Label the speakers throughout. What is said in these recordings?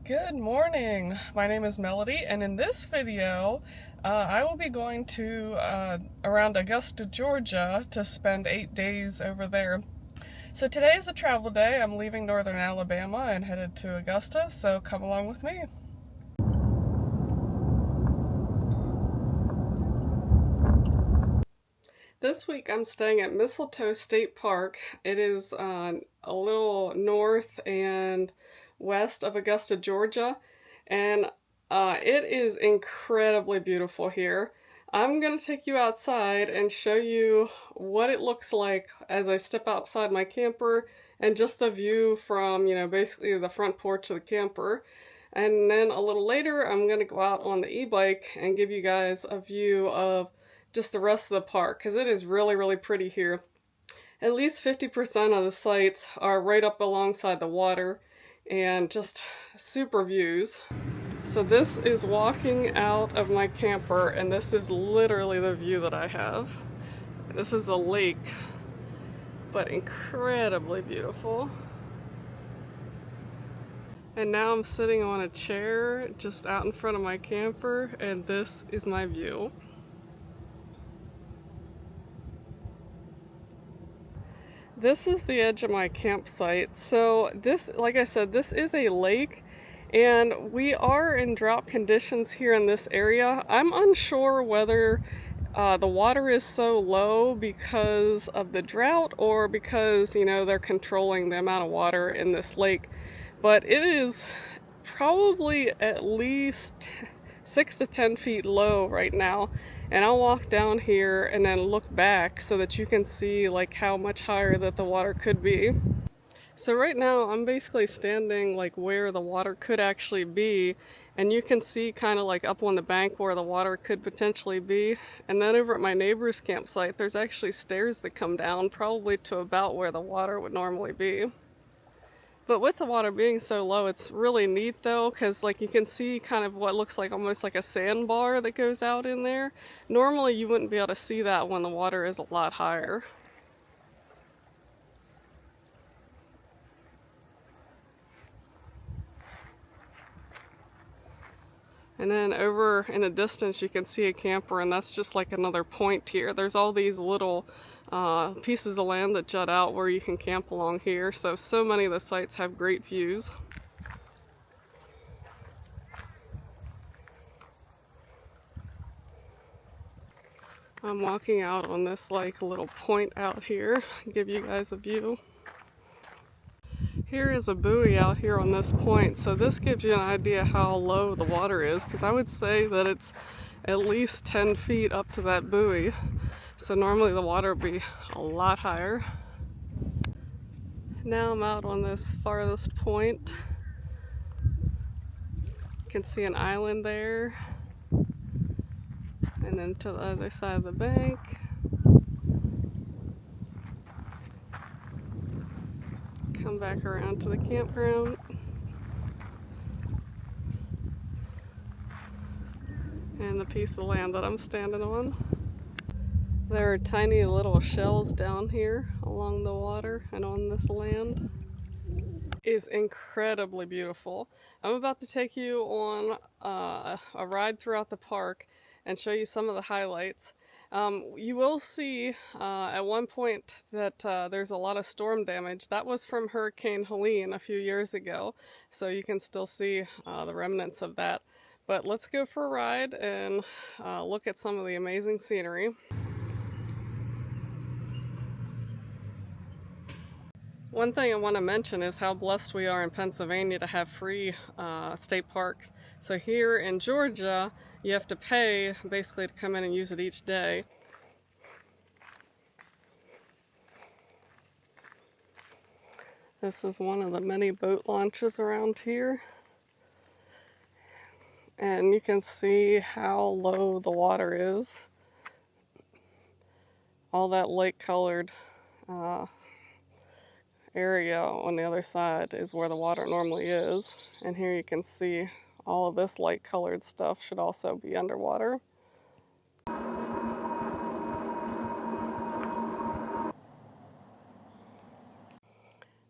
Speaker 1: Good morning. My name is Melody, and in this video, I will be going to around Augusta, Georgia to spend 8 days over there. So today is a travel day. I'm leaving northern Alabama and headed to Augusta, so come along with me. This week I'm staying at Mistletoe State Park. It is a little north and west of Augusta, Georgia, and it is incredibly beautiful here. I'm going to take you outside and show you what it looks like as I step outside my camper and just the view from, basically the front porch of the camper. And then a little later I'm going to go out on the e-bike and give you guys a view of just the rest of the park, because it is really, really pretty here. At least 50% of the sites are right up alongside the water and just super views. So this is walking out of my camper, and this is literally the view that I have. This is a lake, but incredibly beautiful. And now I'm sitting on a chair just out in front of my camper, and this is my view. This is the edge of my campsite. So this, like I said, this is a lake, and we are in drought conditions here in this area. I'm unsure whether the water is so low because of the drought or because, they're controlling the amount of water in this lake. But it is probably at least 6 to 10 feet low right now. And I'll walk down here and then look back so that you can see like how much higher that the water could be. So right now I'm basically standing like where the water could actually be, and you can see kind of like up on the bank where the water could potentially be. And then over at my neighbor's campsite there's actually stairs that come down probably to about where the water would normally be. But with the water being so low, it's really neat though, because like you can see kind of what looks like almost like a sandbar that goes out in there. Normally you wouldn't be able to see that when the water is a lot higher. And then over in the distance you can see a camper, and that's just like another point here. There's all these little pieces of land that jut out where you can camp along here. So many of the sites have great views. I'm walking out on this like little point out here, give you guys a view. Here is a buoy out here on this point, so this gives you an idea how low the water is, because I would say that it's at least 10 feet up to that buoy. So normally the water would be a lot higher. Now I'm out on this farthest point. You can see an island there. And then to the other side of the bank. Come back around to the campground. And the piece of land that I'm standing on. There are tiny little shells down here along the water and on this land. It is incredibly beautiful. I'm about to take you on a ride throughout the park and show you some of the highlights. You will see at one point that there's a lot of storm damage. That was from Hurricane Helene a few years ago, so you can still see the remnants of that. But let's go for a ride and look at some of the amazing scenery. One thing I want to mention is how blessed we are in Pennsylvania to have free state parks. So here in Georgia, you have to pay basically to come in and use it each day. This is one of the many boat launches around here. And you can see how low the water is. All that lake-colored area on the other side is where the water normally is. And here you can see all of this light-colored stuff should also be underwater.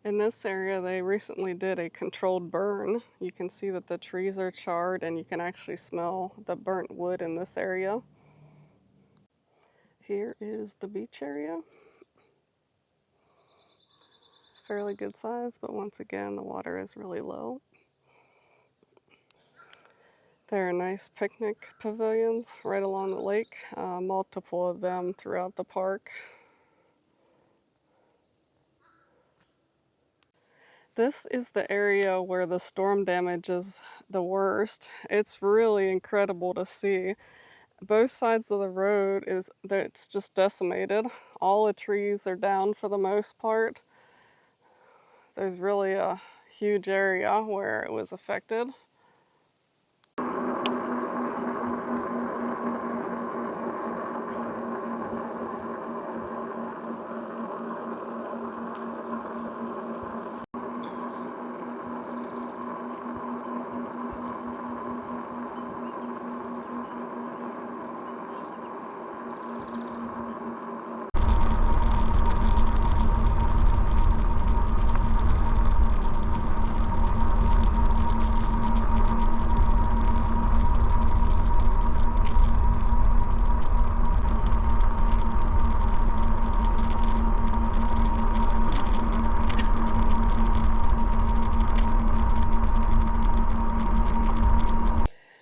Speaker 1: In this area, they recently did a controlled burn. You can see that the trees are charred and you can actually smell the burnt wood in this area. Here is the beach area. Fairly good size, but once again, the water is really low. There are nice picnic pavilions right along the lake, multiple of them throughout the park. This is the area where the storm damage is the worst. It's really incredible to see. Both sides of the road it's just decimated. All the trees are down for the most part. There's really a huge area where it was affected.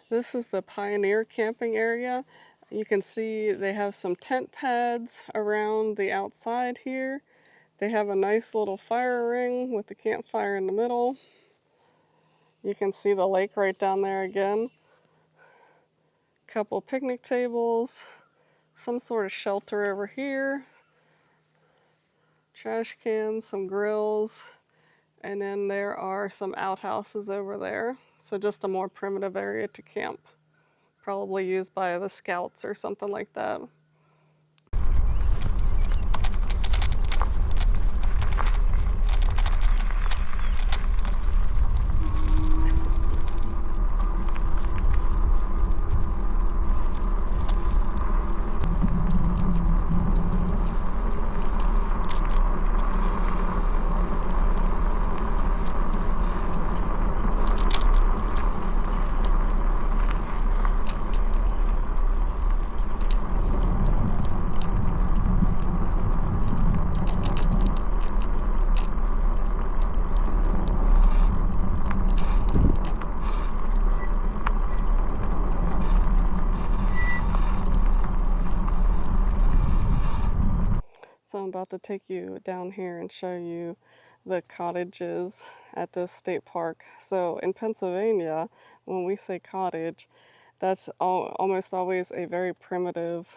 Speaker 1: This is the Pioneer camping area. You can see they have some tent pads around the outside here. They have a nice little fire ring with the campfire in the middle. You can see the lake right down there again. Couple picnic tables, some sort of shelter over here, trash cans, some grills, and then there are some outhouses over there. So just a more primitive area to camp. Probably used by the scouts or something like that. So I'm about to take you down here and show you the cottages at this state park. So in Pennsylvania, when we say cottage, that's almost always a very primitive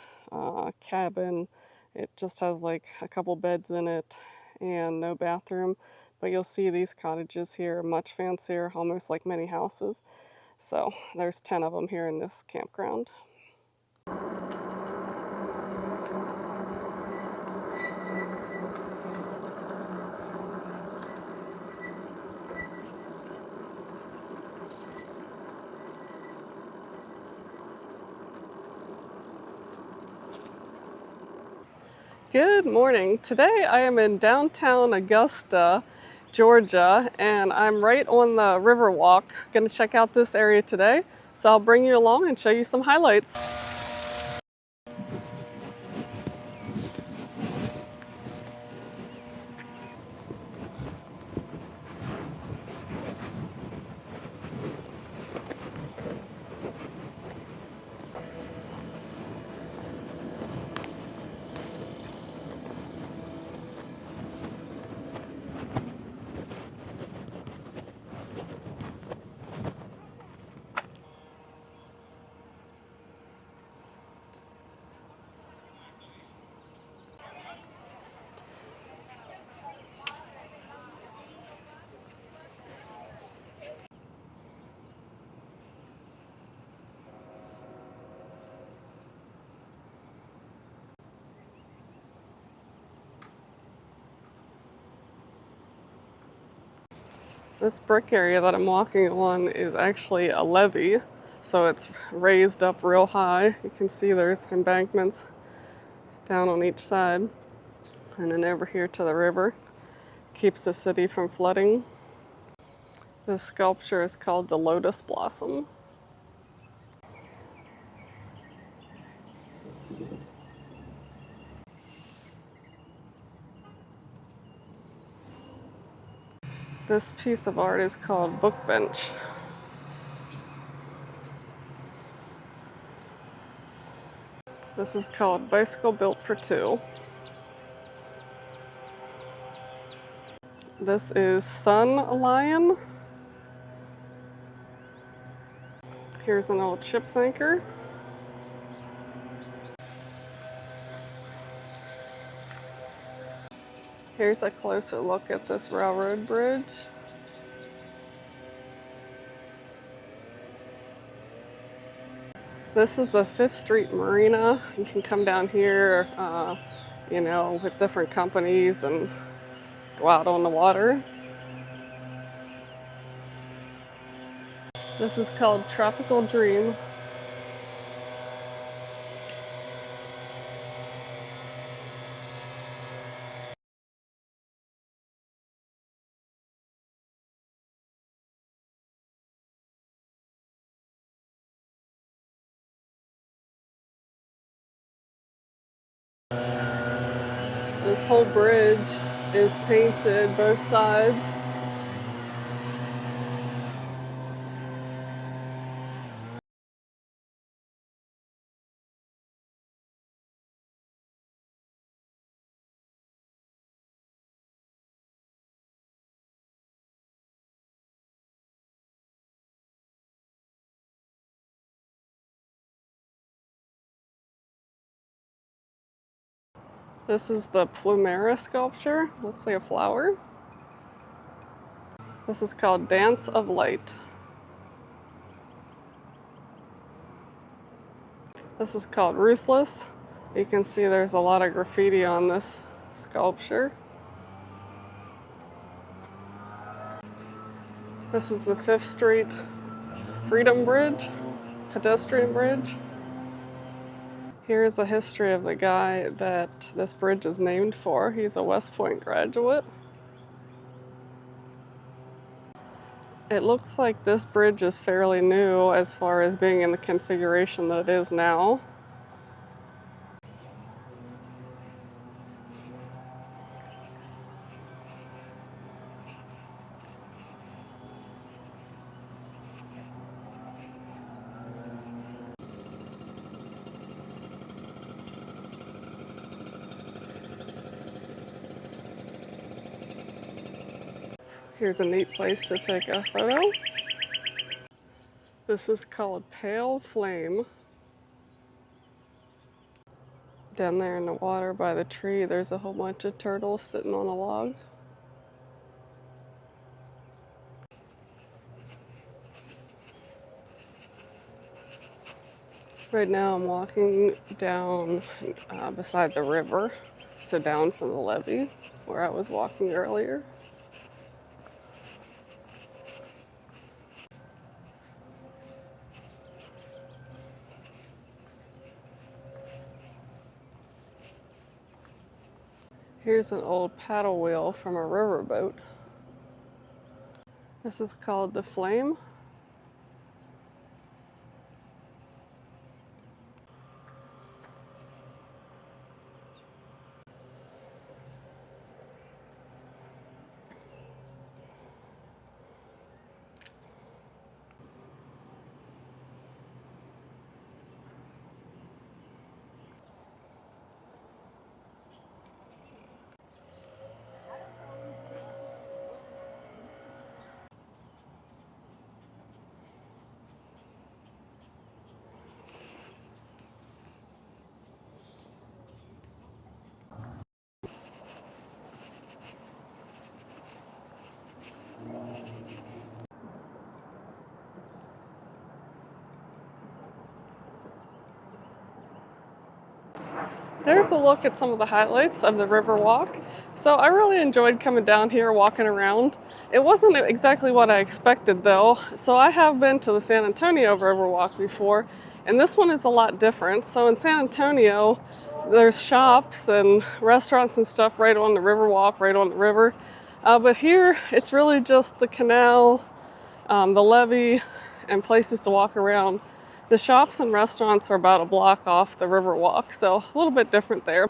Speaker 1: cabin. It just has like a couple beds in it and no bathroom. But you'll see these cottages here much fancier, almost like mini houses. So there's 10 of them here in this campground. Good morning. Today I am in downtown Augusta, Georgia, and I'm right on the Riverwalk. Going to check out this area today, so I'll bring you along and show you some highlights. This brick area that I'm walking on is actually a levee, so it's raised up real high. You can see there's embankments down on each side, and then over here to the river. keeps the city from flooding. This sculpture is called the Lotus Blossom. This piece of art is called Book Bench. This is called Bicycle Built for Two. This is Sun Lion. Here's an old ship's anchor. Here's a closer look at this railroad bridge. This is the 5th Street Marina. You can come down here, you know, with different companies and go out on the water. This is called Tropical Dream. This whole bridge is painted both sides. This is the Plumera sculpture. Looks like a flower. This is called Dance of Light. This is called Ruthless. You can see there's a lot of graffiti on this sculpture. This is the 5th Street Freedom Bridge, pedestrian bridge. Here's a history of the guy that this bridge is named for. He's a West Point graduate. It looks like this bridge is fairly new as far as being in the configuration that it is now. Here's a neat place to take a photo. This is called Pale Flame. Down there in the water by the tree, there's a whole bunch of turtles sitting on a log. Right now I'm walking down beside the river, so down from the levee where I was walking earlier. Here's an old paddle wheel from a riverboat. This is called the Flame. There's a look at some of the highlights of the Riverwalk. So I really enjoyed coming down here, walking around. It wasn't exactly what I expected though. So I have been to the San Antonio Riverwalk before, and this one is a lot different. So in San Antonio, there's shops and restaurants and stuff right on the Riverwalk, right on the river. But here, it's really just the canal, the levee, and places to walk around. The shops and restaurants are about a block off the Riverwalk, so a little bit different there.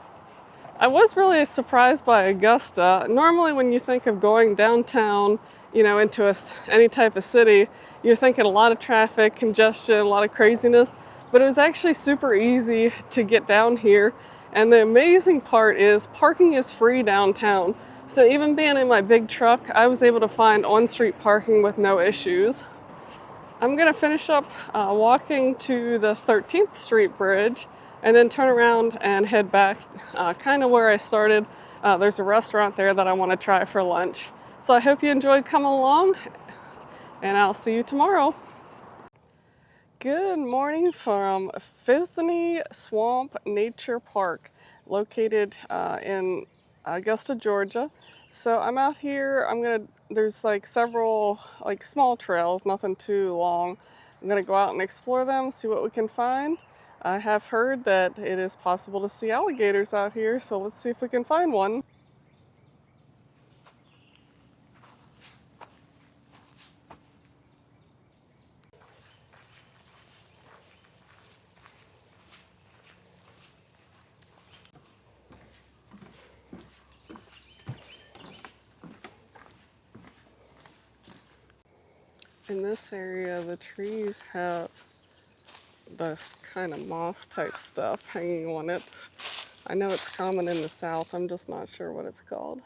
Speaker 1: I was really surprised by Augusta. Normally when you think of going downtown, into any type of city, you're thinking a lot of traffic, congestion, a lot of craziness, but it was actually super easy to get down here. And the amazing part is parking is free downtown. So even being in my big truck, I was able to find on-street parking with no issues. I'm gonna finish up walking to the 13th Street Bridge and then turn around and head back kind of where I started. There's a restaurant there that I want to try for lunch. So I hope you enjoyed coming along, and I'll see you tomorrow. Good morning from Phiziny Swamp Nature Park, located in Augusta, Georgia. So I'm out here. There's like several like small trails, nothing too long. I'm gonna go out and explore them, see what we can find. I have heard that it is possible to see alligators out here, so let's see if we can find one. In this area, the trees have this kind of moss type stuff hanging on it. I know it's common in the south, I'm just not sure what it's called.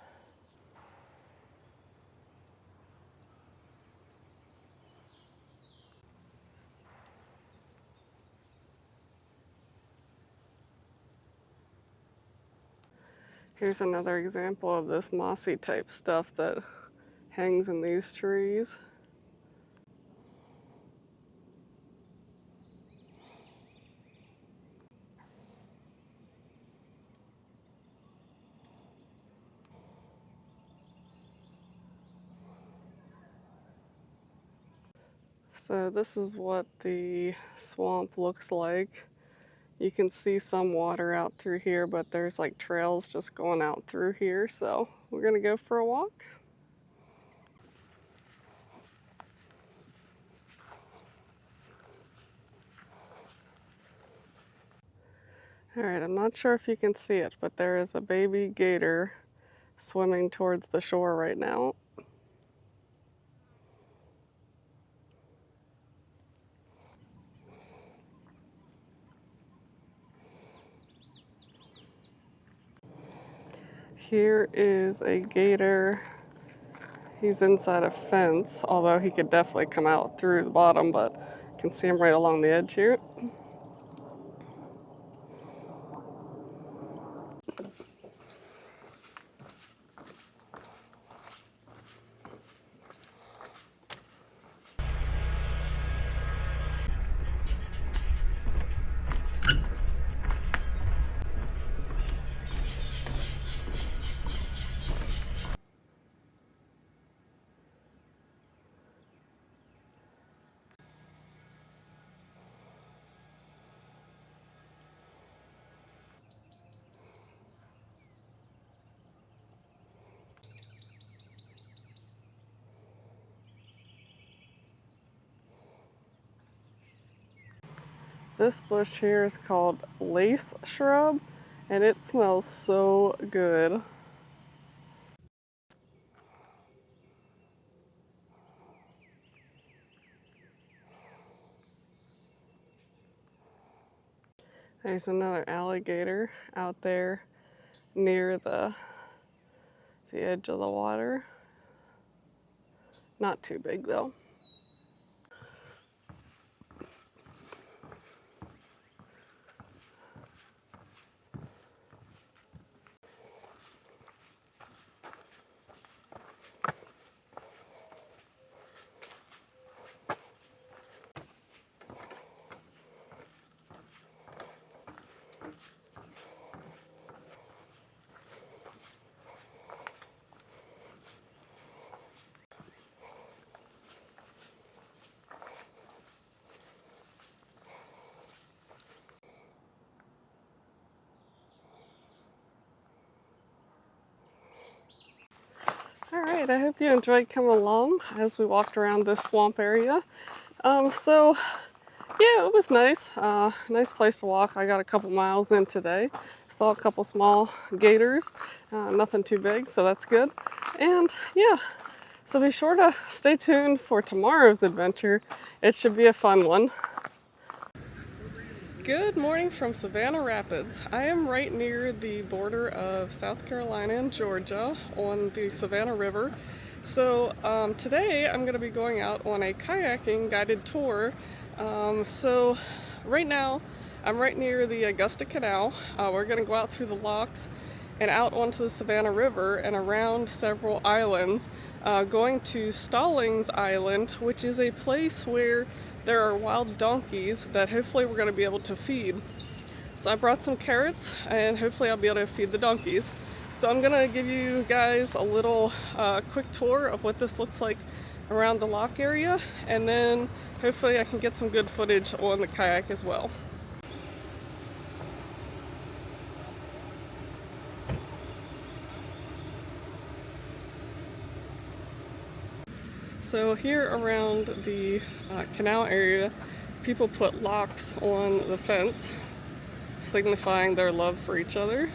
Speaker 1: Here's another example of this mossy type stuff that hangs in these trees. So this is what the swamp looks like. You can see some water out through here, but there's like trails just going out through here. So we're gonna go for a walk. All right, I'm not sure if you can see it, but there is a baby gator swimming towards the shore right now. Here is a gator. He's inside a fence, although he could definitely come out through the bottom, but you can see him right along the edge here. This bush here is called lace shrub, and it smells so good. There's another alligator out there near the edge of the water. Not too big though. Alright, I hope you enjoyed coming along as we walked around this swamp area. So yeah, it was nice. Nice place to walk. I got a couple miles in today. Saw a couple small gators. Nothing too big, so that's good. And yeah, so be sure to stay tuned for tomorrow's adventure. It should be a fun one. Good morning from Savannah Rapids. I am right near the border of South Carolina and Georgia on the Savannah River. So today I'm going to be going out on a kayaking guided tour. So right now I'm right near the Augusta Canal. We're going to go out through the locks and out onto the Savannah River and around several islands, going to Stallings Island, which is a place where there are wild donkeys that hopefully we're going to be able to feed. So I brought some carrots and hopefully I'll be able to feed the donkeys. So I'm going to give you guys a little quick tour of what this looks like around the lock area, and then hopefully I can get some good footage on the kayak as well. So here around the canal area, people put locks on the fence, signifying their love for each other.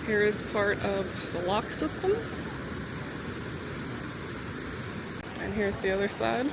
Speaker 1: Here is part of the lock system. And here's the other side.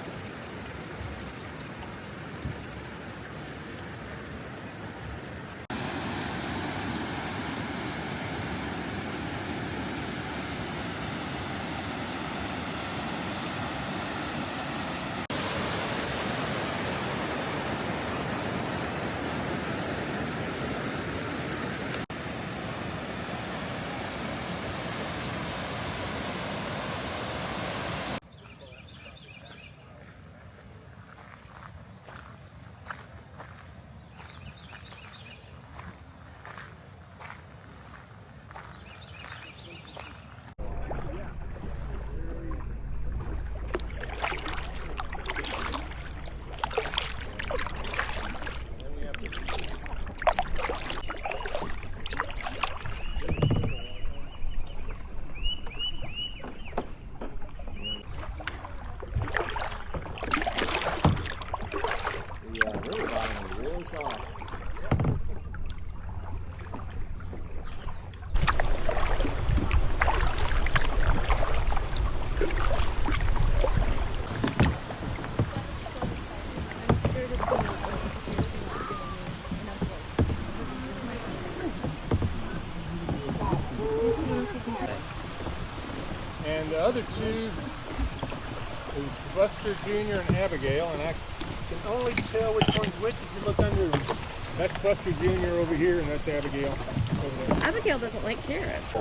Speaker 2: And the other two is Buster Jr. and Abigail, and I can only tell which one's which if you look under. That's Buster Jr. over here, and that's Abigail over there.
Speaker 3: Abigail doesn't like carrots.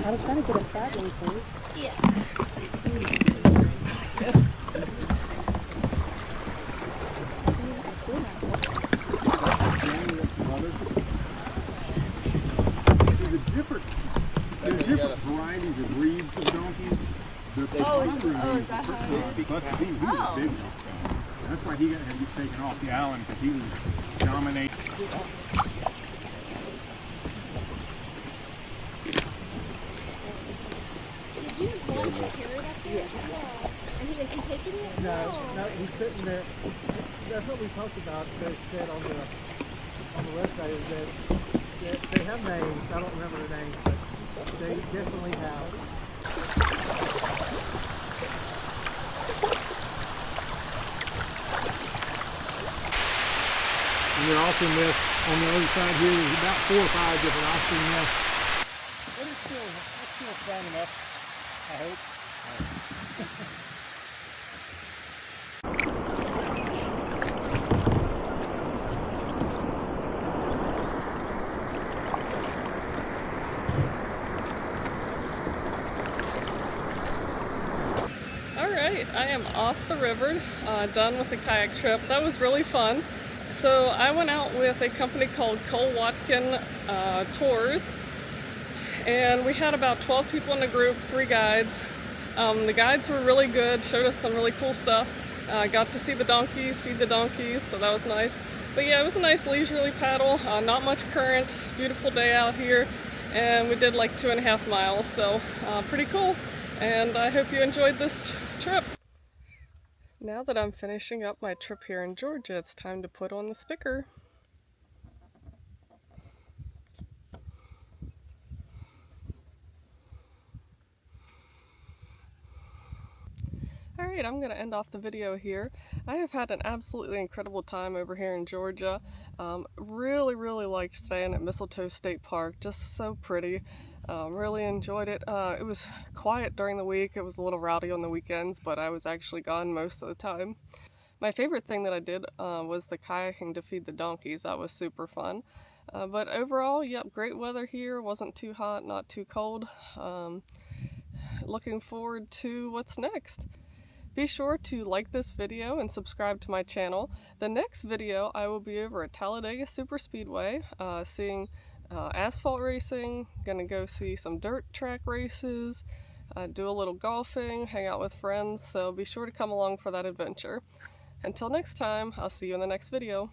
Speaker 4: I was trying to get a Stallings fruit.
Speaker 3: Yes.
Speaker 2: There's different varieties of breeds of donkeys.
Speaker 3: Is that how it is? Oh, interesting.
Speaker 2: That's why he got to get taken off the island, because he was dominating.
Speaker 4: Did you hold the carrot up there? Yeah. And is he taking it?
Speaker 5: No, he's sitting there. That's what we talked about. They said on the website is that they have names. I don't remember the names, but they definitely have.
Speaker 2: And then also nests on the other side here. There's about 4 or 5 different osprey nests. But it's still strong enough, I hope.
Speaker 1: I am off the river, done with the kayak trip. That was really fun. So I went out with a company called Cole Watkin Tours, and we had about 12 people in the group, 3 guides. The guides were really good, showed us some really cool stuff. Got to see the donkeys, feed the donkeys, so that was nice. But yeah, it was a nice leisurely paddle, not much current, beautiful day out here, and we did like 2.5 miles, so pretty cool. And I hope you enjoyed this trip. Now that I'm finishing up my trip here in Georgia, it's time to put on the sticker. Alright, I'm going to end off the video here. I have had an absolutely incredible time over here in Georgia. Really liked staying at Mistletoe State Park, just so pretty. Really enjoyed it. It was quiet during the week, it was a little rowdy on the weekends, but I was actually gone most of the time. My favorite thing that I did was the kayaking to feed the donkeys. That was super fun. But overall, yep, great weather here. Wasn't too hot, not too cold. Looking forward to what's next. Be sure to like this video and subscribe to my channel. The next video I will be over at Talladega Superspeedway, seeing asphalt racing, gonna go see some dirt track races, do a little golfing, hang out with friends, so be sure to come along for that adventure. Until next time, I'll see you in the next video.